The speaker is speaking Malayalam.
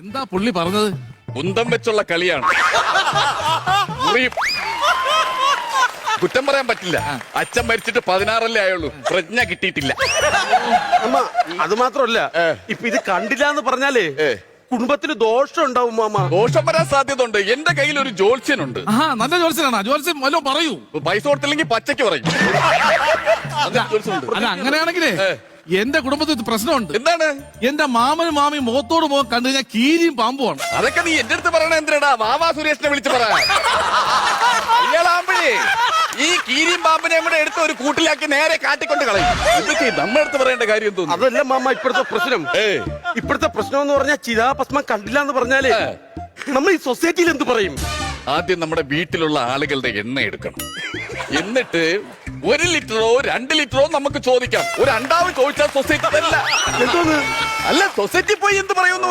എന്താ പുള്ളി പറഞ്ഞത്? കുന്തം വെച്ചുള്ള കളിയാണ്. മുറിയും. കുറ്റം പറയാൻ പറ്റില്ല. അച്ഛൻ മരിച്ചിട്ട് 16 ആയുള്ളൂ, പ്രജ്ഞ കിട്ടിയിട്ടില്ല. അമ്മ അത് മാത്രമല്ല, ഇപ്പൊ ഇത് കണ്ടില്ല എന്ന് പറഞ്ഞാലേ കുടുംബത്തിന് ദോഷം ഉണ്ടാവും മാമ. ദോഷം വരാൻ സാധ്യത ഉണ്ട്. എന്റെ കയ്യിൽ ഒരു ജോത്സ്യനുണ്ട്. നല്ല ജോത്സ്യനാണ്. ജോത്സ്യൻ വല്ലതും പറയൂ. പൈസ കൊടുത്തില്ലെങ്കിൽ പച്ചയ്ക്ക് പറയും. അല്ല, അങ്ങനെയാണെങ്കിലേ എന്റെ കുടുംബത്തിൽ ഇത് പ്രശ്നമുണ്ട്. എന്താണ്? എന്റെ മാമനും മാമിയും മുഖത്തോട് മുഖം കണ്ടു കഴിഞ്ഞാൽ കീരിയും പാമ്പുമാണ്. അതൊക്കെ നീ എന്റെ അടുത്ത് പറയണ എന്തിനാ? വാവാ സുരേഷിനെ വിളിച്ച് പറ. ഇയാളാകുമ്പോഴേ ഈ കീരിയും പാമ്പിനെയും കൂടെ എടുത്ത് ഒരു കൂട്ടിലാക്കി നേരെ കാട്ടിക്കൊണ്ട് കളയും. ഇതൊക്കെ നമ്മുടെ അടുത്ത് പറയേണ്ട കാര്യം തോന്നുന്നു. അതല്ല മാമ ഇപ്പോഴത്തെ പ്രശ്നം. ഇപ്പോഴത്തെ പ്രശ്നം എന്ന് പറഞ്ഞാൽ ചിതാഭസ്മം കണ്ടില്ല എന്ന് പറഞ്ഞാലേ നമ്മൾ ഈ സൊസൈറ്റിയിൽ എന്ത് പറയും? ആദ്യം നമ്മുടെ വീട്ടിലുള്ള ആളുകളുടെ എണ്ണ എടുക്കണം. എന്നിട്ട് 1 ലിറ്ററോ 2 ലിറ്ററോ നമുക്ക് ചോദിക്കാം. ഒരു അണ്ടാവ് ചോദിച്ചാൽ സൊസൈറ്റി തരില്ല. എന്തോന്ന്? അല്ല, സൊസൈറ്റി പോയി എന്ത് പറയുന്നു?